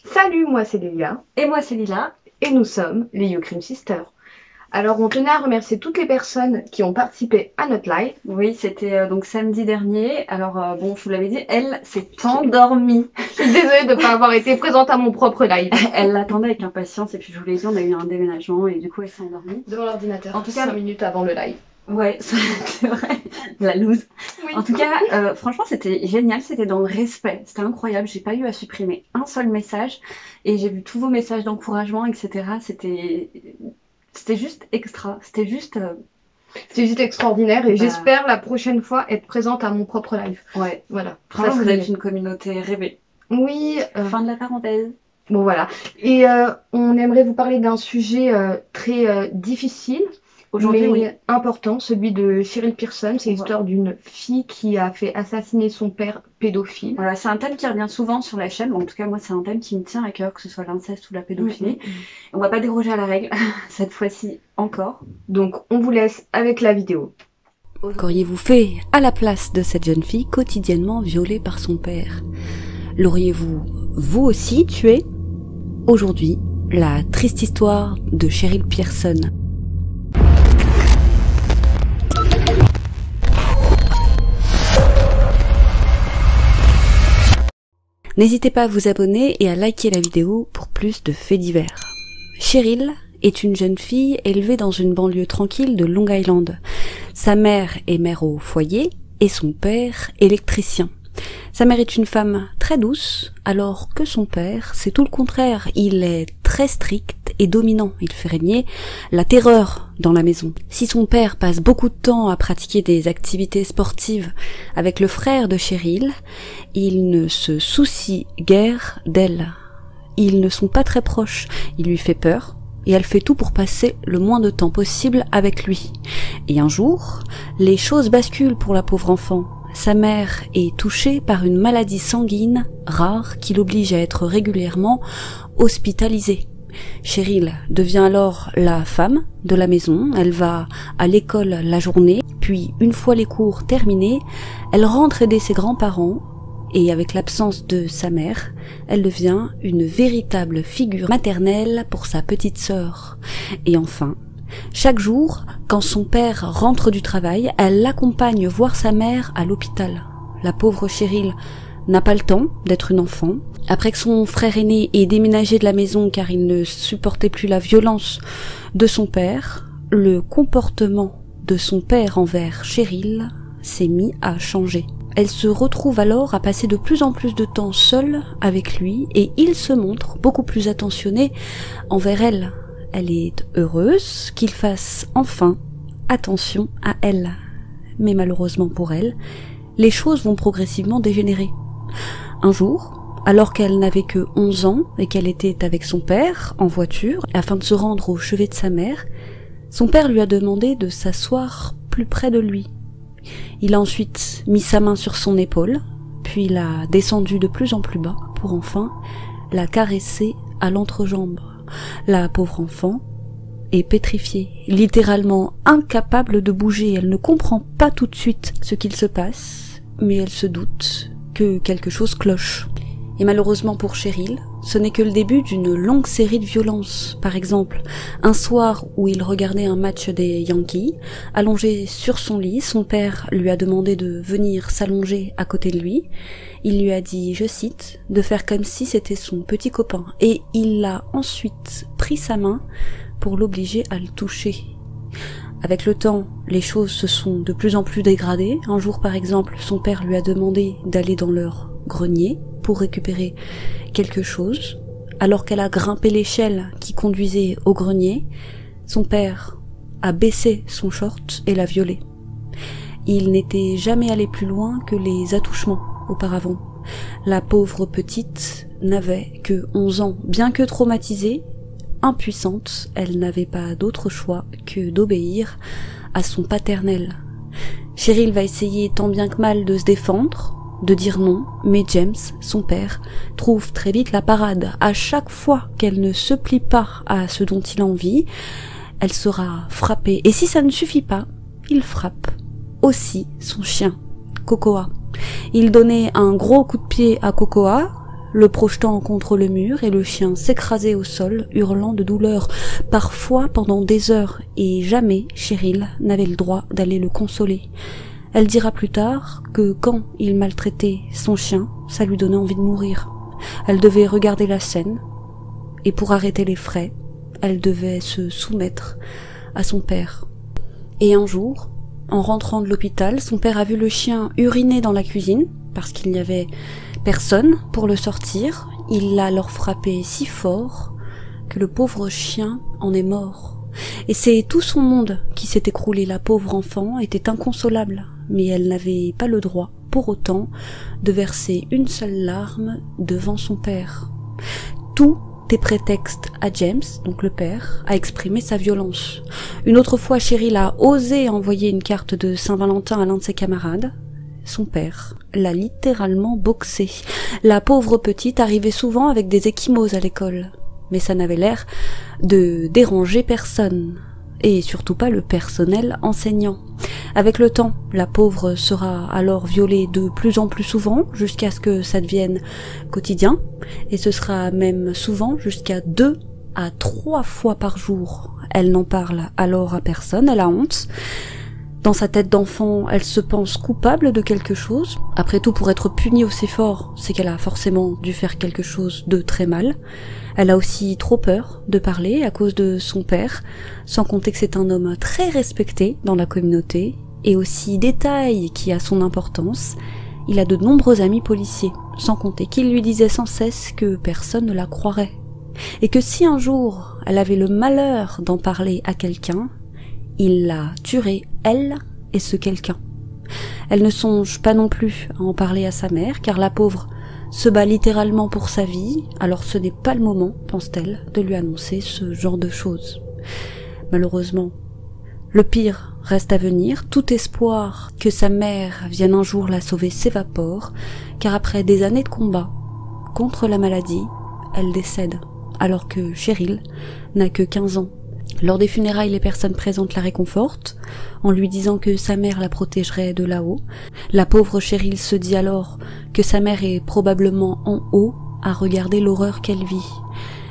Salut, moi c'est Lélia. Et moi c'est Lila. Et nous sommes les You Cream Sisters. Alors on tenait à remercier toutes les personnes qui ont participé à notre live. Oui, c'était donc samedi dernier. Alors bon, je vous l'avais dit, elle s'est endormie. Je suis désolée de ne pas avoir été présente à mon propre live. Elle l'attendait avec impatience et puis je vous l'ai dit, on a eu un déménagement et du coup elle s'est endormie. Devant l'ordinateur, en tout cas 5 minutes avant le live. Ouais, c'est vrai, la loose. Oui. En tout cas, franchement, c'était génial, c'était dans le respect, c'était incroyable. J'ai pas eu à supprimer un seul message et j'ai vu tous vos messages d'encouragement, etc. C'était juste extra, c'était juste extraordinaire et j'espère la prochaine fois être présente à mon propre live. Ouais, voilà. Franchement, vous êtes une communauté rêvée. Oui. Fin de la parenthèse. Bon voilà. Et on aimerait vous parler d'un sujet très difficile. Aujourd'hui, oui. Important, celui de Cheryl Pearson. C'est l'histoire d'une fille qui a fait assassiner son père pédophile. Voilà, c'est un thème qui revient souvent sur la chaîne. Bon, en tout cas, moi, c'est un thème qui me tient à cœur, que ce soit l'inceste ou la pédophilie. On va pas déroger à la règle, cette fois-ci encore. Donc, on vous laisse avec la vidéo. Qu'auriez-vous fait à la place de cette jeune fille quotidiennement violée par son père? L'auriez-vous, vous aussi, tué? Aujourd'hui, la triste histoire de Cheryl Pearson. N'hésitez pas à vous abonner et à liker la vidéo pour plus de faits divers. Cheryl est une jeune fille élevée dans une banlieue tranquille de Long Island. Sa mère est mère au foyer et son père électricien. Sa mère est une femme très douce, alors que son père, c'est tout le contraire. Il est très strict et dominant. Il fait régner la terreur dans la maison. Si son père passe beaucoup de temps à pratiquer des activités sportives avec le frère de Cheryl, il ne se soucie guère d'elle. Ils ne sont pas très proches. Il lui fait peur et elle fait tout pour passer le moins de temps possible avec lui. Et un jour, les choses basculent pour la pauvre enfant. Sa mère est touchée par une maladie sanguine rare qui l'oblige à être régulièrement hospitalisée. Cheryl devient alors la femme de la maison. Elle va à l'école la journée, puis une fois les cours terminés, elle rentre aider ses grands-parents et avec l'absence de sa mère, elle devient une véritable figure maternelle pour sa petite sœur. Et enfin, chaque jour, quand son père rentre du travail, elle l'accompagne voir sa mère à l'hôpital. La pauvre Cheryl n'a pas le temps d'être une enfant. Après que son frère aîné ait déménagé de la maison car il ne supportait plus la violence de son père, le comportement de son père envers Cheryl s'est mis à changer. Elle se retrouve alors à passer de plus en plus de temps seule avec lui et il se montre beaucoup plus attentionné envers elle. Elle est heureuse qu'il fasse enfin attention à elle. Mais malheureusement pour elle, les choses vont progressivement dégénérer. Un jour, alors qu'elle n'avait que 11 ans et qu'elle était avec son père en voiture afin de se rendre au chevet de sa mère, son père lui a demandé de s'asseoir plus près de lui. Il a ensuite mis sa main sur son épaule, puis l'a descendue de plus en plus bas pour enfin la caresser à l'entrejambe. La pauvre enfant est pétrifiée, littéralement incapable de bouger. Elle ne comprend pas tout de suite ce qu'il se passe, mais elle se doute que quelque chose cloche. Et malheureusement pour Cheryl, ce n'est que le début d'une longue série de violences. Par exemple, un soir où il regardait un match des Yankees, allongé sur son lit, son père lui a demandé de venir s'allonger à côté de lui. Il lui a dit, je cite, de faire comme si c'était son petit copain. Et il a ensuite pris sa main pour l'obliger à le toucher. Avec le temps, les choses se sont de plus en plus dégradées. Un jour, par exemple, son père lui a demandé d'aller dans leur grenier pour récupérer quelque chose. Alors qu'elle a grimpé l'échelle qui conduisait au grenier, son père a baissé son short et l'a violée. Il n'était jamais allé plus loin que les attouchements auparavant. La pauvre petite n'avait que 11 ans. Bien que traumatisée, impuissante, elle n'avait pas d'autre choix que d'obéir à son paternel. Cheryl va essayer tant bien que mal de se défendre, de dire non, mais James, son père, trouve très vite la parade. À chaque fois qu'elle ne se plie pas à ce dont il a envie, elle sera frappée. Et si ça ne suffit pas, il frappe aussi son chien, Cocoa. Il donnait un gros coup de pied à Cocoa, le projetant contre le mur, et le chien s'écrasait au sol, hurlant de douleur, parfois pendant des heures, et jamais Cheryl n'avait le droit d'aller le consoler. Elle dira plus tard que quand il maltraitait son chien, ça lui donnait envie de mourir. Elle devait regarder la scène, et pour arrêter les frais, elle devait se soumettre à son père. Et un jour, en rentrant de l'hôpital, son père a vu le chien uriner dans la cuisine, parce qu'il n'y avait personne pour le sortir. Il l'a alors frappé si fort que le pauvre chien en est mort. Et c'est tout son monde qui s'est écroulé. La pauvre enfant était inconsolable, mais elle n'avait pas le droit, pour autant, de verser une seule larme devant son père. Tout est prétexte à James, donc le père, à exprimer sa violence. Une autre fois, Cheryl a osé envoyer une carte de Saint-Valentin à l'un de ses camarades. Son père l'a littéralement boxée. La pauvre petite arrivait souvent avec des ecchymoses à l'école, mais ça n'avait l'air de déranger personne, et surtout pas le personnel enseignant. Avec le temps, la pauvre sera alors violée de plus en plus souvent, jusqu'à ce que ça devienne quotidien, et ce sera même souvent jusqu'à 2 à 3 fois par jour. Elle n'en parle alors à personne, elle a honte. Dans sa tête d'enfant, elle se pense coupable de quelque chose. Après tout, pour être punie aussi fort, c'est qu'elle a forcément dû faire quelque chose de très mal. Elle a aussi trop peur de parler à cause de son père, sans compter que c'est un homme très respecté dans la communauté, et aussi détail qui a son importance, il a de nombreux amis policiers, sans compter qu'il lui disait sans cesse que personne ne la croirait, et que si un jour elle avait le malheur d'en parler à quelqu'un, il la tuerait, elle et ce quelqu'un. Elle ne songe pas non plus à en parler à sa mère, car la pauvre se bat littéralement pour sa vie, alors ce n'est pas le moment, pense-t-elle, de lui annoncer ce genre de choses. Malheureusement, le pire reste à venir. Tout espoir que sa mère vienne un jour la sauver s'évapore, car après des années de combat contre la maladie, elle décède, alors que Cheryl n'a que 15 ans. Lors des funérailles, les personnes présentes la réconfortent, en lui disant que sa mère la protégerait de là-haut. La pauvre Cheryl se dit alors que sa mère est probablement en haut à regarder l'horreur qu'elle vit.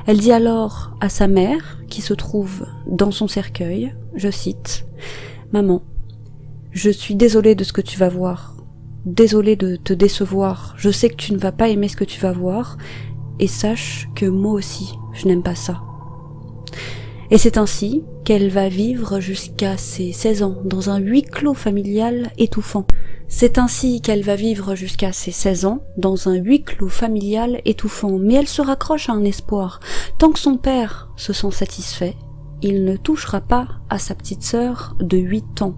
Elle dit alors à sa mère, qui se trouve dans son cercueil, je cite, « Maman, je suis désolée de ce que tu vas voir, désolée de te décevoir, je sais que tu ne vas pas aimer ce que tu vas voir, et sache que moi aussi, je n'aime pas ça. » Et c'est ainsi qu'elle va vivre jusqu'à ses 16 ans dans un huis clos familial étouffant. C'est ainsi qu'elle va vivre jusqu'à ses 16 ans dans un huis clos familial étouffant. Mais elle se raccroche à un espoir. Tant que son père se sent satisfait, il ne touchera pas à sa petite sœur de 8 ans.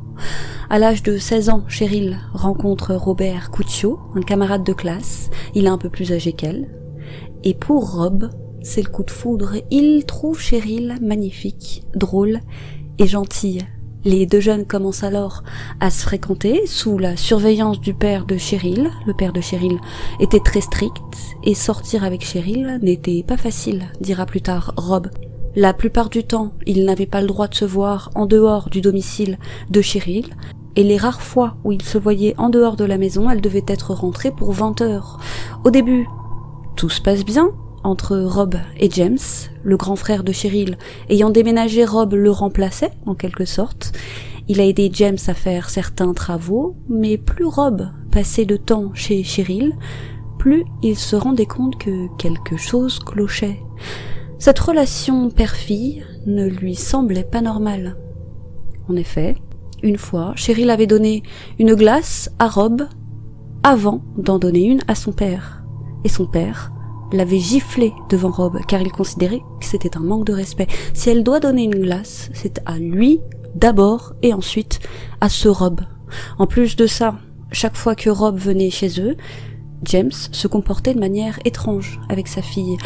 À l'âge de 16 ans, Cheryl rencontre Robert Cuccio, un camarade de classe. Il est un peu plus âgé qu'elle. Et pour Rob, c'est le coup de foudre. Il trouve Cheryl magnifique, drôle et gentille. Les deux jeunes commencent alors à se fréquenter sous la surveillance du père de Cheryl. Le père de Cheryl était très strict et sortir avec Cheryl n'était pas facile, dira plus tard Rob. La plupart du temps, ils n'avaient pas le droit de se voir en dehors du domicile de Cheryl, et les rares fois où ils se voyaient en dehors de la maison, elle devait être rentrée pour 20 heures. Au début, tout se passe bien entre Rob et James, le grand frère de Cheryl. Ayant déménagé, Rob le remplaçait, en quelque sorte. Il a aidé James à faire certains travaux, mais plus Rob passait de temps chez Cheryl, plus il se rendait compte que quelque chose clochait. Cette relation père-fille ne lui semblait pas normale. En effet, une fois, Cheryl avait donné une glace à Rob avant d'en donner une à son père. Et son père l'avait giflé devant Rob, car il considérait que c'était un manque de respect. Si elle doit donner une glace, c'est à lui d'abord et ensuite à ce Rob. En plus de ça, chaque fois que Rob venait chez eux, James se comportait de manière étrange avec sa fille,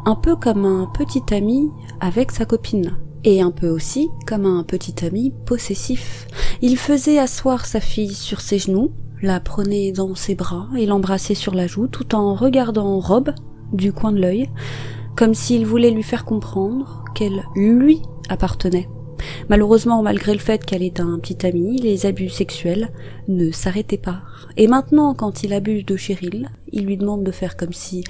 un peu comme un petit ami avec sa copine, et un peu aussi comme un petit ami possessif. Il faisait asseoir sa fille sur ses genoux, la prenait dans ses bras et l'embrassait sur la joue tout en regardant Rob du coin de l'œil, comme s'il voulait lui faire comprendre qu'elle lui appartenait. Malheureusement, malgré le fait qu'elle est un petit ami, les abus sexuels ne s'arrêtaient pas. Et maintenant, quand il abuse de Cheryl, il lui demande de faire comme si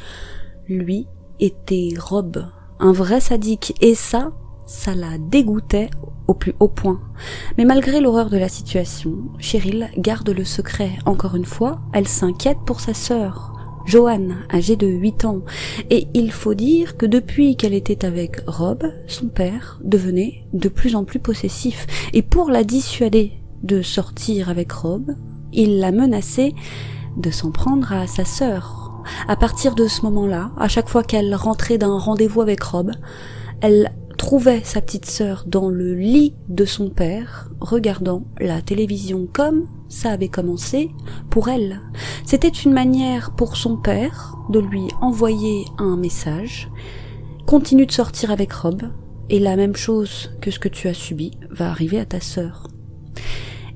lui, était Rob, un vrai sadique, et ça la dégoûtait au plus haut point. Mais malgré l'horreur de la situation, Cheryl garde le secret. Encore une fois, elle s'inquiète pour sa sœur, Joanne, âgée de 8 ans. Et il faut dire que depuis qu'elle était avec Rob, son père devenait de plus en plus possessif. Et pour la dissuader de sortir avec Rob, il la menaçait de s'en prendre à sa sœur. À partir de ce moment-là, à chaque fois qu'elle rentrait d'un rendez-vous avec Rob, elle trouvait sa petite sœur dans le lit de son père, regardant la télévision comme ça avait commencé pour elle. C'était une manière pour son père de lui envoyer un message. Continue de sortir avec Rob, et la même chose que ce que tu as subi va arriver à ta sœur.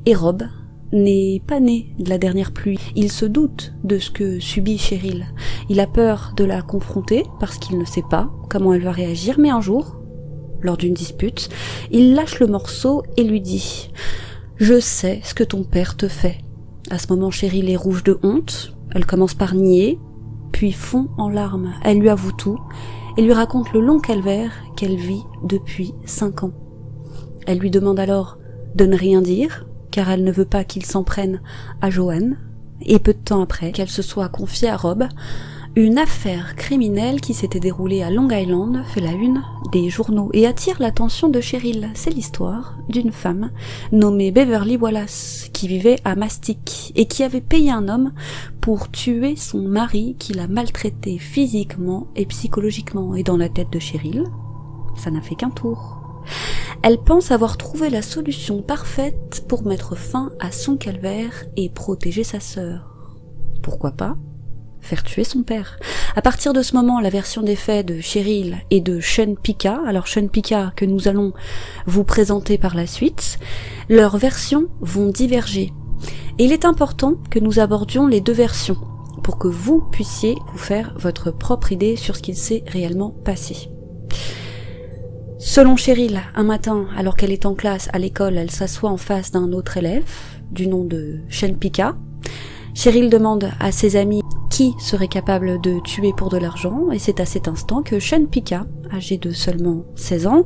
Et Rob n'est pas né de la dernière pluie. Il se doute de ce que subit Cheryl. Il a peur de la confronter parce qu'il ne sait pas comment elle va réagir, mais un jour, lors d'une dispute, il lâche le morceau et lui dit « Je sais ce que ton père te fait ». À ce moment, Cheryl est rouge de honte. Elle commence par nier, puis fond en larmes. Elle lui avoue tout et lui raconte le long calvaire qu'elle vit depuis 5 ans. Elle lui demande alors de ne rien dire, car elle ne veut pas qu'il s'en prenne à Joanne, et peu de temps après qu'elle se soit confiée à Rob, une affaire criminelle qui s'était déroulée à Long Island fait la une des journaux et attire l'attention de Cheryl. C'est l'histoire d'une femme nommée Beverly Wallace qui vivait à Mastic et qui avait payé un homme pour tuer son mari qui la maltraitait physiquement et psychologiquement. Et dans la tête de Cheryl, ça n'a fait qu'un tour. Elle pense avoir trouvé la solution parfaite pour mettre fin à son calvaire et protéger sa sœur. Pourquoi pas faire tuer son père. À partir de ce moment, la version des faits de Cheryl et de Sean Pica, alors Sean Pica que nous allons vous présenter par la suite, leurs versions vont diverger. Et il est important que nous abordions les deux versions pour que vous puissiez vous faire votre propre idée sur ce qu'il s'est réellement passé. Selon Cheryl, un matin, alors qu'elle est en classe à l'école, elle s'assoit en face d'un autre élève du nom de Sean Pica. Cheryl demande à ses amis qui serait capable de tuer pour de l'argent, et c'est à cet instant que Sean Pica, âgé de seulement 16 ans,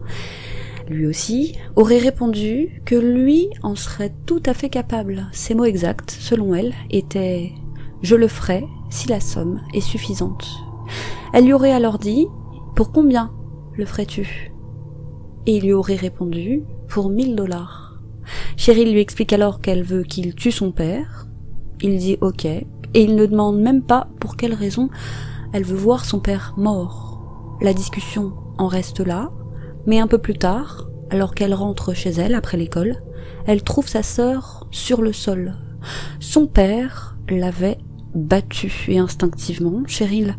lui aussi, aurait répondu que lui en serait tout à fait capable. Ses mots exacts, selon elle, étaient « Je le ferai si la somme est suffisante ». Elle lui aurait alors dit « Pour combien le ferais-tu » Et il lui aurait répondu « Pour $1000 ». Cheryl lui explique alors qu'elle veut qu'il tue son père. Il dit « Ok ». Et il ne demande même pas pour quelle raison elle veut voir son père mort. La discussion en reste là, mais un peu plus tard, alors qu'elle rentre chez elle après l'école, elle trouve sa sœur sur le sol. Son père l'avait battue et instinctivement, Cheryl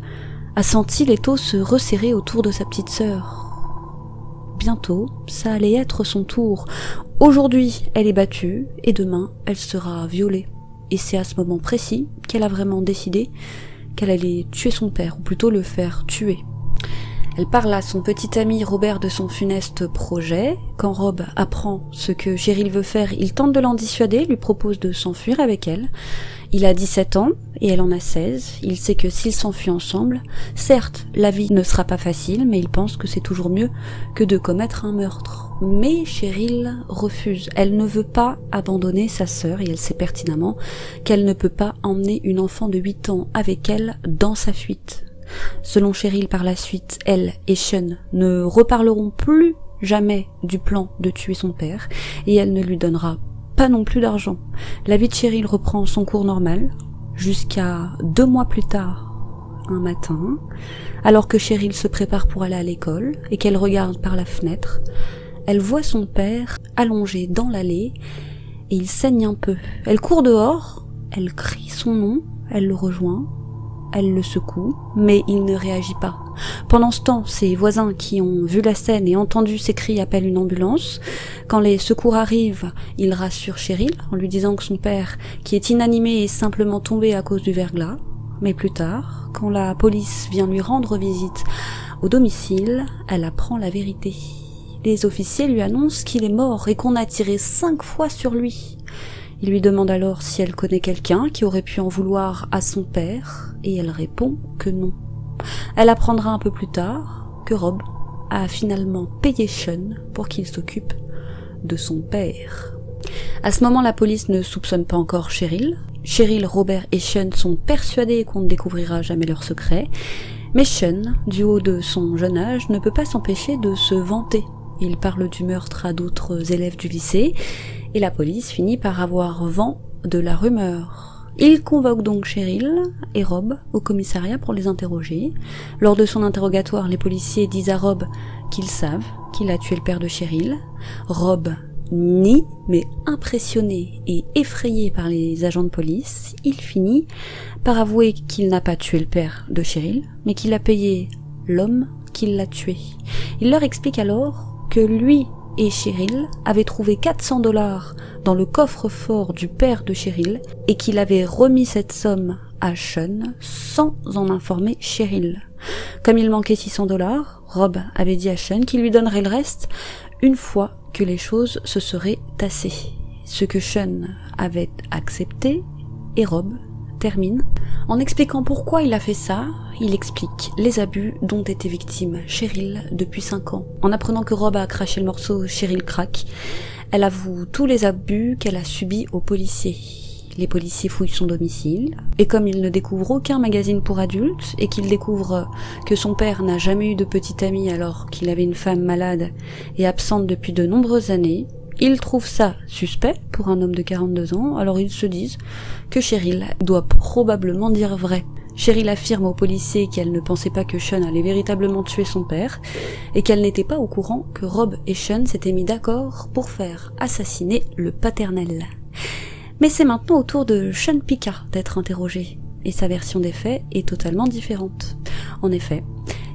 a senti l'étau se resserrer autour de sa petite sœur. Bientôt, ça allait être son tour. Aujourd'hui, elle est battue et demain, elle sera violée. Et c'est à ce moment précis qu'elle a vraiment décidé qu'elle allait tuer son père, ou plutôt le faire tuer. Elle parle à son petit ami Robert de son funeste projet. Quand Rob apprend ce que Cheryl veut faire, il tente de l'en dissuader, lui propose de s'enfuir avec elle. Il a 17 ans et elle en a 16. Il sait que s'ils s'enfuient ensemble, certes, la vie ne sera pas facile, mais il pense que c'est toujours mieux que de commettre un meurtre. Mais Cheryl refuse. Elle ne veut pas abandonner sa sœur et elle sait pertinemment qu'elle ne peut pas emmener une enfant de 8 ans avec elle dans sa fuite. Selon Cheryl, par la suite, elle et Sean ne reparleront plus jamais du plan de tuer son père et elle ne lui donnera pas non plus d'argent. La vie de Cheryl reprend son cours normal jusqu'à 2 mois plus tard, un matin, alors que Cheryl se prépare pour aller à l'école et qu'elle regarde par la fenêtre, elle voit son père allongé dans l'allée et il saigne un peu. Elle court dehors, elle crie son nom, elle le rejoint. Elle le secoue, mais il ne réagit pas. Pendant ce temps, ses voisins qui ont vu la scène et entendu ses cris appellent une ambulance. Quand les secours arrivent, ils rassurent Cheryl en lui disant que son père, qui est inanimé, est simplement tombé à cause du verglas. Mais plus tard, quand la police vient lui rendre visite au domicile, elle apprend la vérité. Les officiers lui annoncent qu'il est mort et qu'on a tiré 5 fois sur lui. Il lui demande alors si elle connaît quelqu'un qui aurait pu en vouloir à son père, et elle répond que non. Elle apprendra un peu plus tard que Rob a finalement payé Sean pour qu'il s'occupe de son père. À ce moment, la police ne soupçonne pas encore Cheryl. Cheryl, Robert et Sean sont persuadés qu'on ne découvrira jamais leur secret, mais Sean, du haut de son jeune âge, ne peut pas s'empêcher de se vanter. Il parle du meurtre à d'autres élèves du lycée, et la police finit par avoir vent de la rumeur. Il convoque donc Cheryl et Rob au commissariat pour les interroger. Lors de son interrogatoire, les policiers disent à Rob qu'ils savent qu'il a tué le père de Cheryl. Rob nie, mais impressionné et effrayé par les agents de police, il finit par avouer qu'il n'a pas tué le père de Cheryl, mais qu'il a payé l'homme qui l'a tué. Il leur explique alors que lui et Cheryl avaient trouvé 400 $ dans le coffre-fort du père de Cheryl et qu'il avait remis cette somme à Sean sans en informer Cheryl. Comme il manquait 600 $, Rob avait dit à Sean qu'il lui donnerait le reste une fois que les choses se seraient tassées. Ce que Sean avait accepté, et Rob termine en expliquant pourquoi il a fait ça. Il explique les abus dont était victime Cheryl depuis 5 ans. En apprenant que Rob a craché le morceau, Cheryl craque. Elle avoue tous les abus qu'elle a subis aux policiers. Les policiers fouillent son domicile, et comme ils ne découvrent aucun magazine pour adultes, et qu'ils découvrent que son père n'a jamais eu de petite amie alors qu'il avait une femme malade et absente depuis de nombreuses années, ils trouvent ça suspect pour un homme de 42 ans, alors ils se disent que Cheryl doit probablement dire vrai. Cheryl affirme aux policiers qu'elle ne pensait pas que Sean allait véritablement tuer son père, et qu'elle n'était pas au courant que Rob et Sean s'étaient mis d'accord pour faire assassiner le paternel. Mais c'est maintenant au tour de Sean Picard d'être interrogé, et sa version des faits est totalement différente. En effet,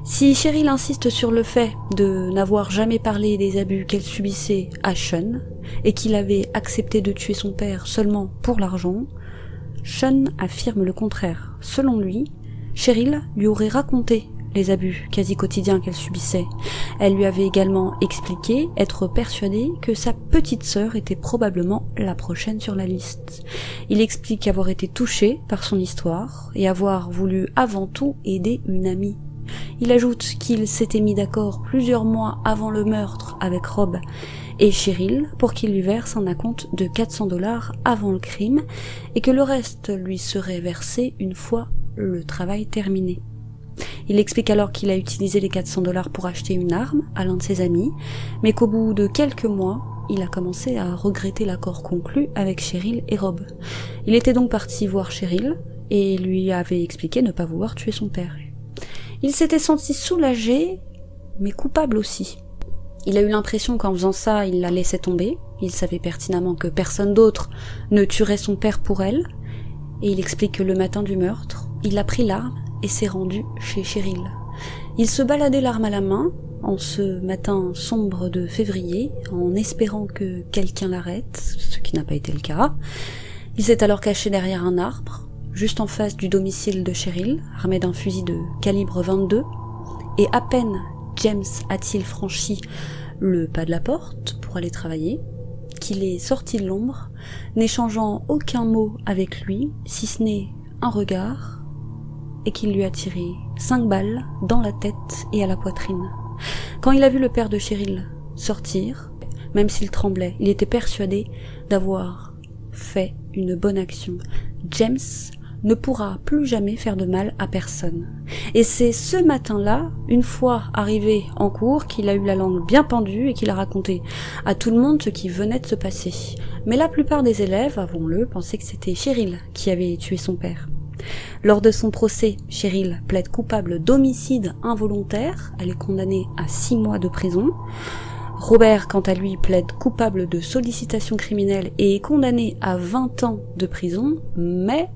si Cheryl insiste sur le fait de n'avoir jamais parlé des abus qu'elle subissait à Sean, et qu'il avait accepté de tuer son père seulement pour l'argent, Sean affirme le contraire. Selon lui, Cheryl lui aurait raconté les abus quasi quotidiens qu'elle subissait. Elle lui avait également expliqué être persuadée que sa petite sœur était probablement la prochaine sur la liste. Il explique avoir été touché par son histoire et avoir voulu avant tout aider une amie. Il ajoute qu'il s'était mis d'accord plusieurs mois avant le meurtre avec Rob et Cheryl pour qu'il lui verse un acompte de 400 $ avant le crime et que le reste lui serait versé une fois le travail terminé. Il explique alors qu'il a utilisé les 400 $ pour acheter une arme à l'un de ses amis, mais qu'au bout de quelques mois, il a commencé à regretter l'accord conclu avec Cheryl et Rob. Il était donc parti voir Cheryl et lui avait expliqué ne pas vouloir tuer son père. Il s'était senti soulagé, mais coupable aussi. Il a eu l'impression qu'en faisant ça, il la laissait tomber. Il savait pertinemment que personne d'autre ne tuerait son père pour elle. Et il explique que le matin du meurtre, il a pris l'arme et s'est rendu chez Cheryl. Il se baladait l'arme à la main, en ce matin sombre de février, en espérant que quelqu'un l'arrête, ce qui n'a pas été le cas. Il s'est alors caché derrière un arbre, juste en face du domicile de Cheryl, armé d'un fusil de calibre 22, et à peine James a-t-il franchi le pas de la porte pour aller travailler, qu'il est sorti de l'ombre, n'échangeant aucun mot avec lui, si ce n'est un regard, et qu'il lui a tiré 5 balles dans la tête et à la poitrine. Quand il a vu le père de Cheryl sortir, même s'il tremblait, il était persuadé d'avoir fait une bonne action. James ne pourra plus jamais faire de mal à personne. Et c'est ce matin-là, une fois arrivé en cours, qu'il a eu la langue bien pendue et qu'il a raconté à tout le monde ce qui venait de se passer. Mais la plupart des élèves, avouons-le, pensaient que c'était Cheryl qui avait tué son père. Lors de son procès, Cheryl plaide coupable d'homicide involontaire. Elle est condamnée à 6 mois de prison. Robert, quant à lui, plaide coupable de sollicitation criminelle et est condamné à 20 ans de prison, mais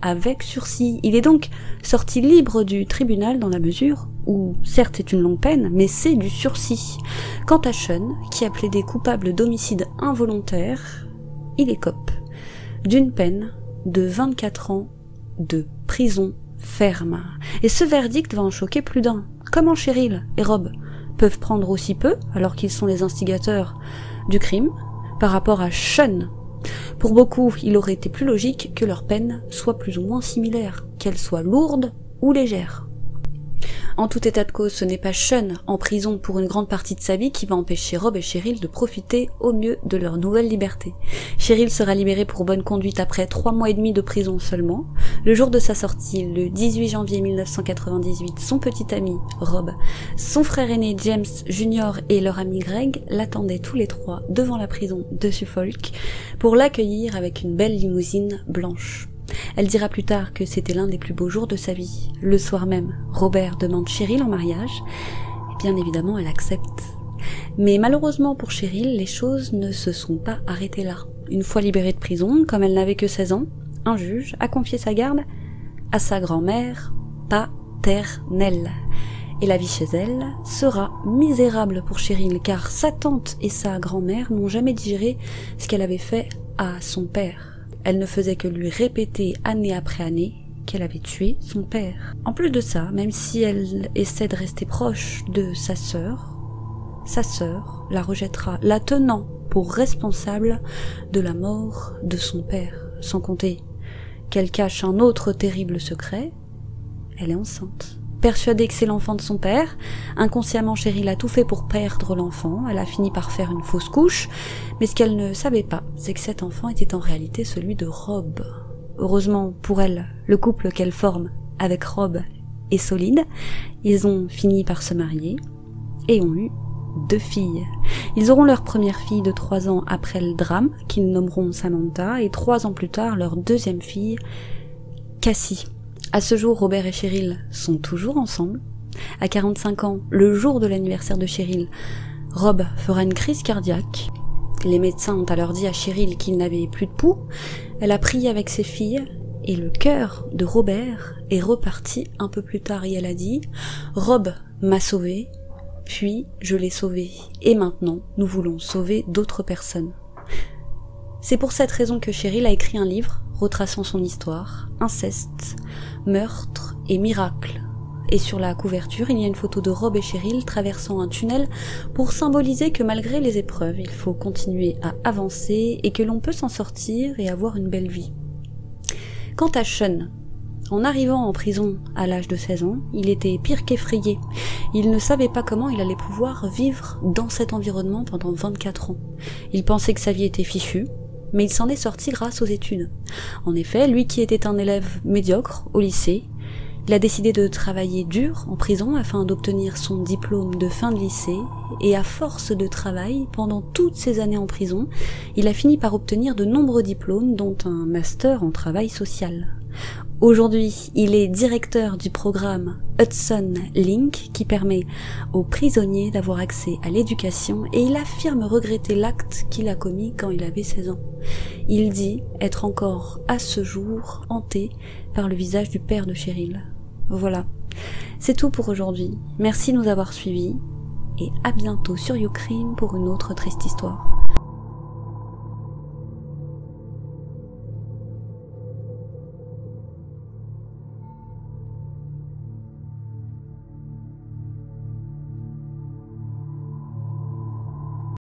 avec sursis. Il est donc sorti libre du tribunal dans la mesure où, certes c'est une longue peine, mais c'est du sursis. Quant à Sean, qui a plaidé coupable d'homicide involontaire, il écope d'une peine de 24 ans de prison ferme. Et ce verdict va en choquer plus d'un. Comment Cheryl et Rob peuvent prendre aussi peu, alors qu'ils sont les instigateurs du crime, par rapport à Sean? Pour beaucoup, il aurait été plus logique que leur peine soit plus ou moins similaire, qu'elle soit lourde ou légère. En tout état de cause, ce n'est pas Sean, en prison pour une grande partie de sa vie, qui va empêcher Rob et Cheryl de profiter au mieux de leur nouvelle liberté. Cheryl sera libérée pour bonne conduite après 3 mois et demi de prison seulement. Le jour de sa sortie, le 18 janvier 1998, son petit ami, Rob, son frère aîné James Jr. et leur ami Greg l'attendaient tous les trois devant la prison de Suffolk pour l'accueillir avec une belle limousine blanche. Elle dira plus tard que c'était l'un des plus beaux jours de sa vie. Le soir même, Robert demande Cheryl en mariage, et bien évidemment elle accepte. Mais malheureusement pour Cheryl, les choses ne se sont pas arrêtées là. Une fois libérée de prison, comme elle n'avait que 16 ans, un juge a confié sa garde à sa grand-mère paternelle. Et la vie chez elle sera misérable pour Cheryl, car sa tante et sa grand-mère n'ont jamais digéré ce qu'elle avait fait à son père. Elle ne faisait que lui répéter année après année qu'elle avait tué son père. En plus de ça, même si elle essaie de rester proche de sa sœur la rejettera, la tenant pour responsable de la mort de son père. Sans compter qu'elle cache un autre terrible secret, elle est enceinte. Persuadée que c'est l'enfant de son père, inconsciemment Cheryl a tout fait pour perdre l'enfant, elle a fini par faire une fausse couche, mais ce qu'elle ne savait pas, c'est que cet enfant était en réalité celui de Rob. Heureusement pour elle, le couple qu'elle forme avec Rob est solide, ils ont fini par se marier et ont eu 2 filles. Ils auront leur première fille de 3 ans après le drame, qu'ils nommeront Samantha, et 3 ans plus tard leur deuxième fille, Cassie. À ce jour, Robert et Cheryl sont toujours ensemble. À 45 ans, le jour de l'anniversaire de Cheryl, Rob fera une crise cardiaque. Les médecins ont alors dit à Cheryl qu'il n'avait plus de pouls. Elle a prié avec ses filles et le cœur de Robert est reparti un peu plus tard et elle a dit « Rob m'a sauvée, puis je l'ai sauvé et maintenant nous voulons sauver d'autres personnes ». C'est pour cette raison que Cheryl a écrit un livre retraçant son histoire, inceste, meurtre et miracle. Et sur la couverture, il y a une photo de Rob et Cheryl traversant un tunnel pour symboliser que malgré les épreuves, il faut continuer à avancer et que l'on peut s'en sortir et avoir une belle vie. Quant à Sean, en arrivant en prison à l'âge de 16 ans, il était pire qu'effrayé. Il ne savait pas comment il allait pouvoir vivre dans cet environnement pendant 24 ans. Il pensait que sa vie était fichue, mais il s'en est sorti grâce aux études. En effet, lui qui était un élève médiocre au lycée, il a décidé de travailler dur en prison afin d'obtenir son diplôme de fin de lycée, et à force de travail, pendant toutes ces années en prison, il a fini par obtenir de nombreux diplômes, dont un master en travail social. Aujourd'hui, il est directeur du programme Hudson Link qui permet aux prisonniers d'avoir accès à l'éducation et il affirme regretter l'acte qu'il a commis quand il avait 16 ans. Il dit être encore à ce jour hanté par le visage du père de Cheryl. Voilà, c'est tout pour aujourd'hui. Merci de nous avoir suivis et à bientôt sur YouCrime pour une autre triste histoire.